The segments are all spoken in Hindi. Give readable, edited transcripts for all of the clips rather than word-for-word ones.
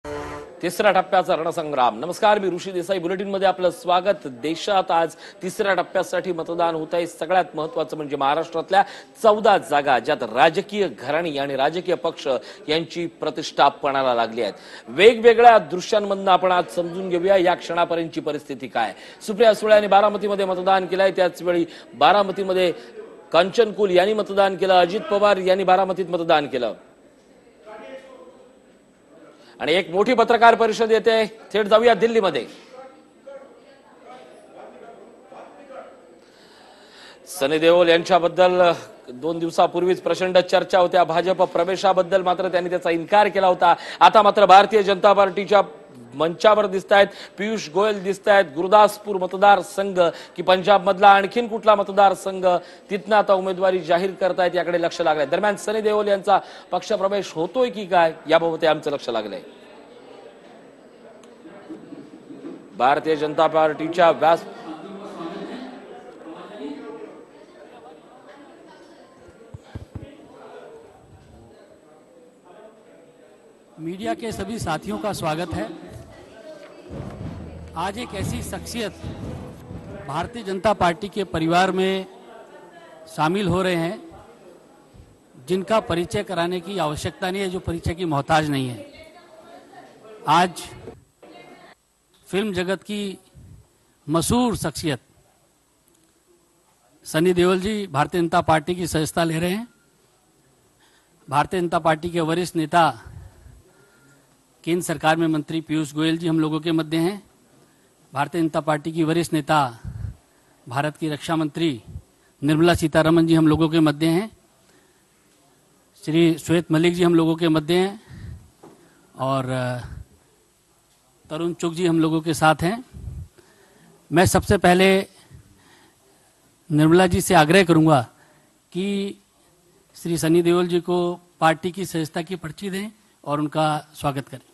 तिसऱ्या टप्प्याचा रणसंग्राम. नमस्कार, मी ऋषी देसाई. बुलेटिनमध्ये आपलं स्वागत. देशात आज तिसऱ्या टप्प्यासाठी मतदान होत आहे. सगळ्यात महत्त्वाचं म्हणजे महाराष्ट्रातल्या 14 जागा ज्यात राजकीय घराणी आणि राजकीय पक्ष यांची प्रतिष्ठा पणाला लागली आहेत. वेगवेगळ्या दृश्यांमधून आपण आज समजून घेऊया या क्षणापर्यंतची परिस्थिती काय. सुप्रिया सुळे यांनी बारामतीमध्ये मतदान केलंय. त्याचवेळी बारामतीमध्ये कंचन कुल यांनी मतदान केलं. अजित पवार यांनी बारामतीत मतदान केलं. आणि एक मोठी पत्रकार परिषद येते. थेट जाऊया दिल्लीमध्ये. सनी देओल यांच्याबद्दल 2 दिवसापूर्वीच प्रचंड चर्चा होत्या. भाजप प्रवेशाबद्दल मात्र त्यांनी त्याचा इन्कार केला होता. आता मात्र भारतीय जनता पार्टीच्या मंचावर दिसतायत. पियुष गोयल दिसतायत. गुरुदासपूर मतदारसंघ की पंजाब मधला आणखीन कुठला मतदारसंघ, तिथनं आता उमेदवारी जाहीर करतायत याकडे लक्ष लागलंय. दरम्यान सनी देओल यांचा पक्षप्रवेश होतोय की काय याबाबत आमचं लक्ष लागलंय. भारतीय जनता पार्टीच्या व्यास मीडिया के सभी साथियों का स्वागत है। आज एक ऐसी शख्सियत भारतीय जनता पार्टी के परिवार में शामिल हो रहे हैं जिनका परिचय कराने की आवश्यकता नहीं है, जो परिचय की मोहताज नहीं है। आज फिल्म जगत की मशहूर शख्सियत सनी देओल जी भारतीय जनता पार्टी की सदस्यता ले रहे हैं। भारतीय जनता पार्टी के वरिष्ठ नेता केंद्र सरकार में मंत्री पीयूष गोयल जी हम लोगों के मध्य हैं। भारतीय जनता पार्टी की वरिष्ठ नेता भारत की रक्षा मंत्री निर्मला सीतारमण जी हम लोगों के मध्य हैं। श्री श्वेत मलिक जी हम लोगों के मध्य हैं और तरुण चुग जी हम लोगों के साथ हैं। मैं सबसे पहले निर्मला जी से आग्रह करूंगा कि श्री सनी देओल जी को पार्टी की सदस्यता की पर्ची दें और उनका स्वागत करें।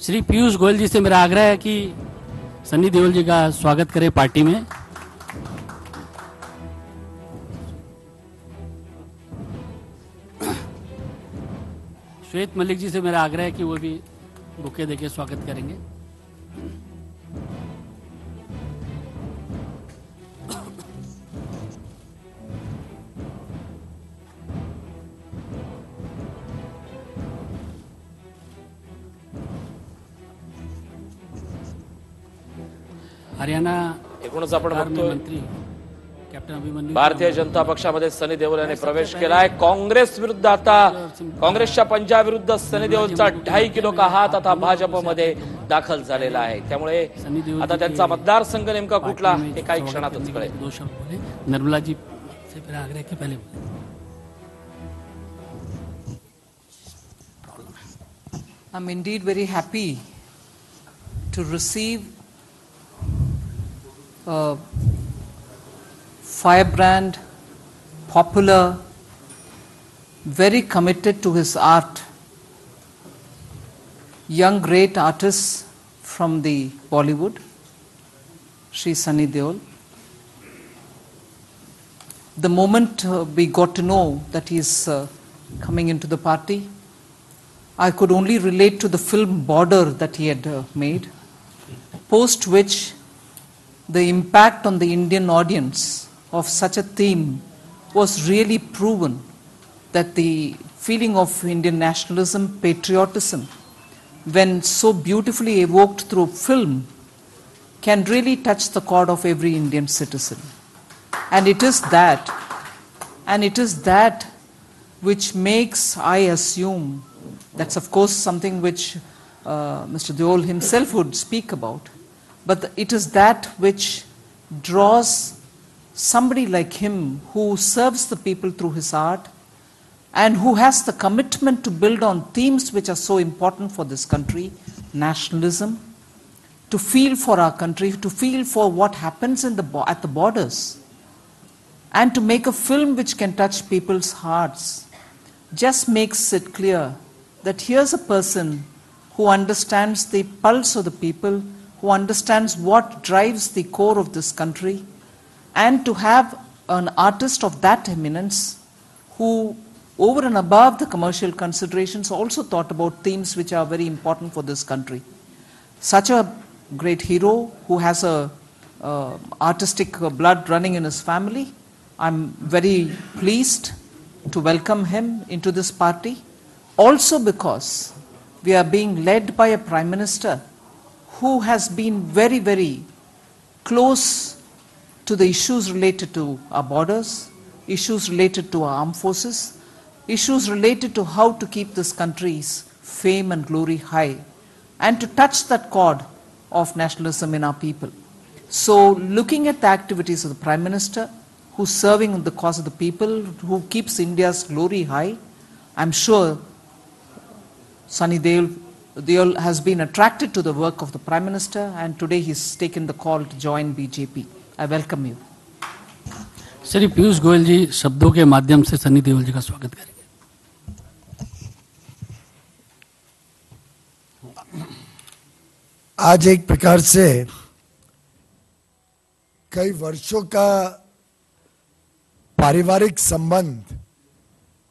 श्री पीयूष गोयल जी से मेरा आग्रह है कि सनी देओल जी का स्वागत करें पार्टी में। श्वेत मलिक जी से मेरा आग्रह है कि वो भी बुके देके स्वागत करेंगे। हरियाणा एकूणच आपण बघतोय मंत्री कॅप्टन अभिमन्यू भारतीय जनता पक्षामध्ये सनी देओल यांनी प्रवेश केलाय. काँग्रेस विरुद्ध आता काँग्रेसच्या पंजाब विरुद्ध सनी देओलचा 2.5 किलो का हात आता भाजपमध्ये दाखल झालेला आहे. त्यामुळे आता त्यांचा मतदारसंघ नेमका कुठला हे काही क्षणातच कळेल. निर्मला जी से मेरा आग्रह कि पहले I'm indeed very happy to receive a firebrand, popular, very committed to his art, young great artist from the Bollywood, Shri Sunny Deol. The moment we got to know that he is coming into the party, I could only relate to the film Border that he had made, post which the impact on the Indian audience of such a theme was really proven, that the feeling of Indian nationalism, patriotism, when so beautifully evoked through film, can really touch the chord of every Indian citizen. And it is that which makes, I assume, that's of course something which Mr. Deol himself would speak about, but it is that which draws somebody like him who serves the people through his art and who has the commitment to build on themes which are so important for this country, nationalism, to feel for our country, to feel for what happens at the borders, and to make a film which can touch people's hearts, just makes it clear that here's a person who understands the pulse of the people, who understands what drives the core of this country, and to have an artist of that eminence who, over and above the commercial considerations, also thought about themes which are very important for this country. Such a great hero who has a artistic blood running in his family. I'm very pleased to welcome him into this party, also because we are being led by a Prime Minister who has been very, very close to the issues related to our borders, issues related to our armed forces, issues related to how to keep this country's fame and glory high, and to touch that chord of nationalism in our people. So, looking at the activities of the Prime Minister, who's serving the cause of the people, who keeps India's glory high, I'm sure Sunny Deol has been attracted to the work of the Prime Minister, and today he's taken the call to join BJP. I welcome you. Shri Piyush Goyal जी शब्दों के माध्यम से सनी देओल जी का स्वागत करेंगे। आज एक प्रकार से कई वर्षों का पारिवारिक संबंध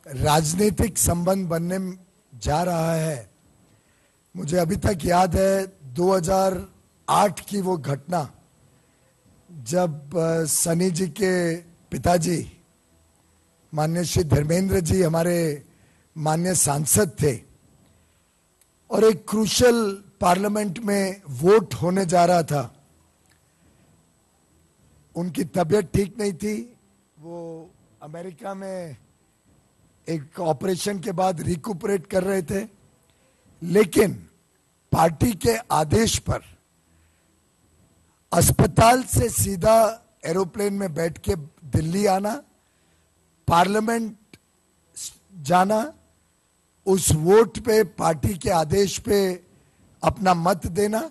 राजनीतिक संबंध बनने जा रहा है। मुझे अभी तक याद है 2008 की वो घटना जब सनी जी के पिताजी माननीय श्री धर्मेंद्र जी हमारे माननीय सांसद थे और एक क्रूशल पार्लियामेंट में वोट होने जा रहा था। उनकी तबीयत ठीक नहीं थी, वो अमेरिका में एक ऑपरेशन के बाद रिकूपरेट कर रहे थे, लेकिन पार्टी के आदेश पर अस्पताल से सीधा एरोप्लेन में बैठ के दिल्ली आना, पार्लियामेंट जाना, उस वोट पे पार्टी के आदेश पे अपना मत देना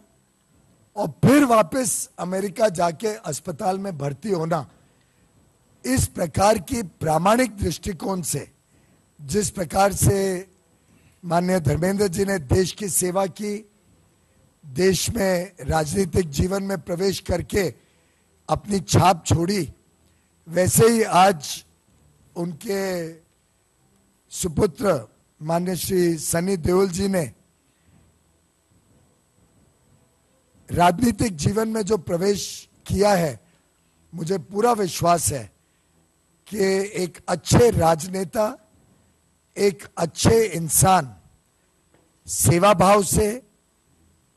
और फिर वापस अमेरिका जाके अस्पताल में भर्ती होना। इस प्रकार की प्रामाणिक दृष्टिकोण से जिस प्रकार से माननीय धर्मेंद्र जी ने देश की सेवा की, देश में राजनीतिक जीवन में प्रवेश करके अपनी छाप छोड़ी, वैसे ही आज उनके सुपुत्र माननीय श्री सनी देओल जी ने राजनीतिक जीवन में जो प्रवेश किया है, मुझे पूरा विश्वास है कि एक अच्छे राजनेता, एक अच्छे इंसान सेवा भाव से,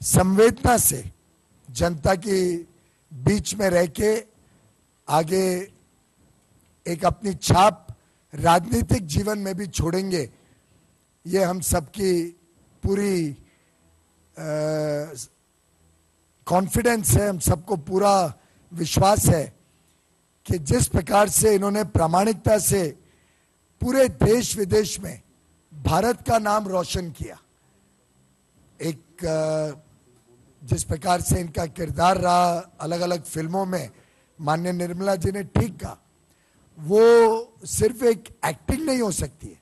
संवेदना से जनता की बीच में रह के आगे एक अपनी छाप राजनीतिक जीवन में भी छोड़ेंगे। ये हम सबकी पूरी कॉन्फिडेंस है, हम सबको पूरा विश्वास है कि जिस प्रकार से इन्होंने प्रामाणिकता से पूरे देश विदेश में भारत का नाम रोशन किया, एक जिस प्रकार से इनका किरदार रहा अलग अलग फिल्मों में, माननीय निर्मला जी ने ठीक कहा, वो सिर्फ एक एक्टिंग नहीं हो सकती है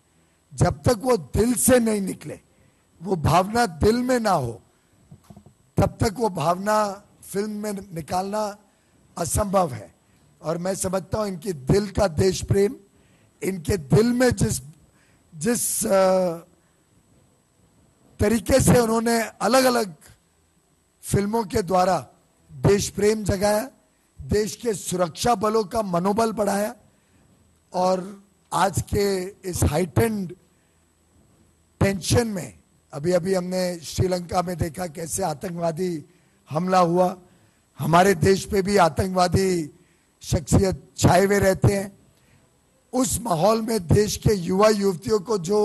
जब तक वो दिल से नहीं निकले, वो भावना दिल में ना हो तब तक वो भावना फिल्म में निकालना असंभव है। और मैं समझता हूं इनकी दिल का देश प्रेम, इनके दिल में जिस तरीके से उन्होंने अलग अलग फिल्मों के द्वारा देश प्रेम जगाया, देश के सुरक्षा बलों का मनोबल बढ़ाया, और आज के इस हाइटेंड टेंशन में अभी अभी हमने श्रीलंका में देखा कैसे आतंकवादी हमला हुआ, हमारे देश पे भी आतंकवादी शख्सियत छाए हुए रहते हैं। उस माहौल में देश के युवा युवतियों को जो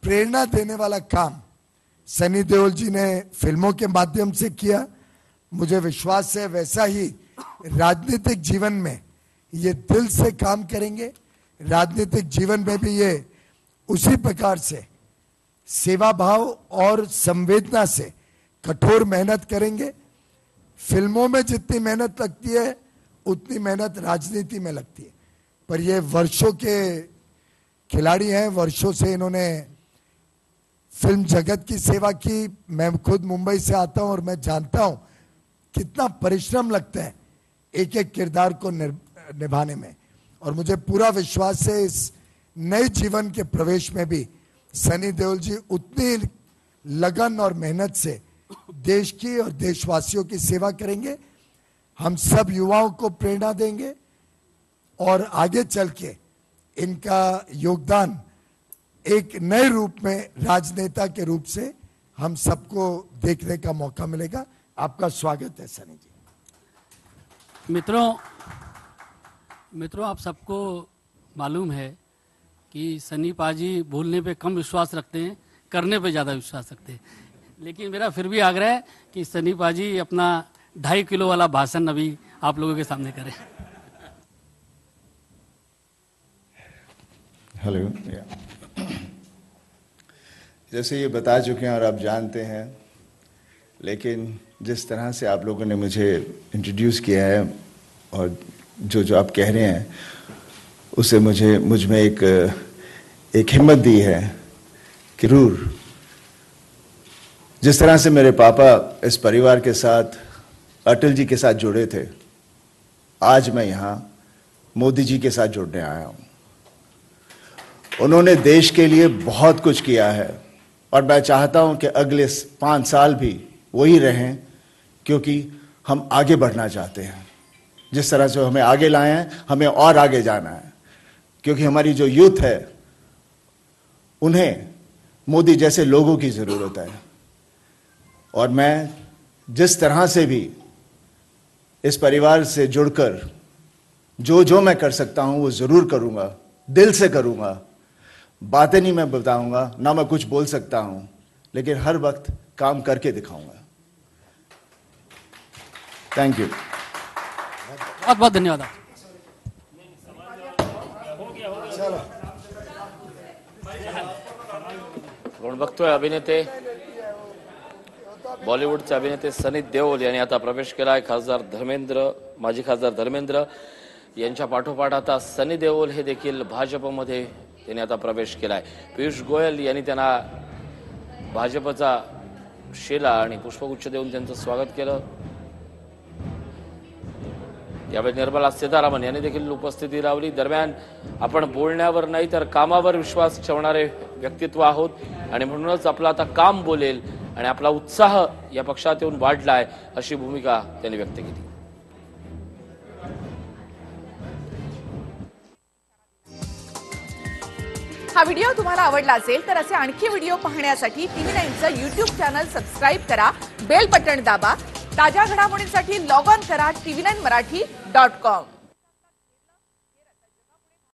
प्रेरणा देने वाला काम सनी देओल जी ने फिल्मों के माध्यम से किया, मुझे विश्वास है वैसा ही राजनीतिक जीवन में ये दिल से काम करेंगे। राजनीतिक जीवन में भी ये उसी प्रकार से सेवा भाव और संवेदना से कठोर मेहनत करेंगे। फिल्मों में जितनी मेहनत लगती है उतनी मेहनत राजनीति में लगती है, पर ये वर्षों के खिलाड़ी हैं, वर्षों से इन्होंने फिल्म जगत की सेवा की। मैं खुद मुंबई से आता हूं और मैं जानता हूं कितना परिश्रम लगता है एक एक किरदार को निभाने में, और मुझे पूरा विश्वास है इस नए जीवन के प्रवेश में भी सनी देओल जी उतनी लगन और मेहनत से देश की और देशवासियों की सेवा करेंगे। हम सब युवाओं को प्रेरणा देंगे और आगे चल के इनका योगदान एक नए रूप में राजनेता के रूप से हम सबको देखने का मौका मिलेगा। आपका स्वागत है सनी जी। मित्रों, आप सबको मालूम है कि सनी पाजी बोलने पे कम विश्वास रखते हैं, करने पे ज़्यादा विश्वास रखते हैं। लेकिन मेरा फिर भी आग्रह है कि सनी पाजी अपना 2.5 किलो वाला भाषण अभी आप लोगों के सामने करें। हेलो, जैसे ये बता चुके हैं और आप जानते हैं, लेकिन जिस तरह से आप लोगों ने मुझे इंट्रोड्यूस किया है और जो आप कह रहे हैं उससे मुझ में एक हिम्मत दी है कि जरूर जिस तरह से मेरे पापा इस परिवार के साथ अटल जी के साथ जुड़े थे, आज मैं यहाँ मोदी जी के साथ जुड़ने आया हूँ। उन्होंने देश के लिए बहुत कुछ किया है और मैं चाहता हूँ कि अगले 5 साल भी वही रहें, क्योंकि हम आगे बढ़ना चाहते हैं। जिस तरह से हमें आगे लाए हैं, हमें और आगे जाना है, क्योंकि हमारी जो यूथ है उन्हें मोदी जैसे लोगों की ज़रूरत है। और मैं जिस तरह से भी इस परिवार से जुड़कर जो मैं कर सकता हूं वो ज़रूर करूंगा, दिल से करूंगा। बातें नहीं मैं बताऊंगा, ना मैं कुछ बोल सकता हूं, लेकिन हर वक्त काम करके दिखाऊंगा। थैंक यू, बहुत बहुत धन्यवाद। आपण बघतोय अभिनेते, बॉलिवूडचे अभिनेते सनी देओल यांनी आता प्रवेश केलाय। माजी खासदार धर्मेंद्र यांच्या पाठोपाठ आता सनी देओल हे देखील भाजपमध्ये त्यांनी आता प्रवेश केलाय। पियुष गोयल यांनी त्यांना भाजपचा शेला आणि पुष्पगुच्छ देऊन त्यांचं स्वागत केलं। यावेळी निर्मला सीतारामन यांनी देखील उपस्थिती लावली। दरम्यान आपण बोलण्यावर नाही तर कामावर विश्वास ठेवणारे व्यक्तित्व आहोत आणि म्हणूनच आपलं आता काम बोलेल आणि आपला उत्साह या पक्षात येऊन वाढलाय, अशी भूमिका त्यांनी व्यक्त केली। हा व्हिडिओ तुम्हाला आवडला असेल तर असे आणखी व्हिडिओ पाहण्यासाठी TV9चं YouTube चॅनल सबस्क्राइब करा, बेल बटन दाबा। ताज्या घडामोडींसाठी लॉग ऑन करा tv9marathi.com।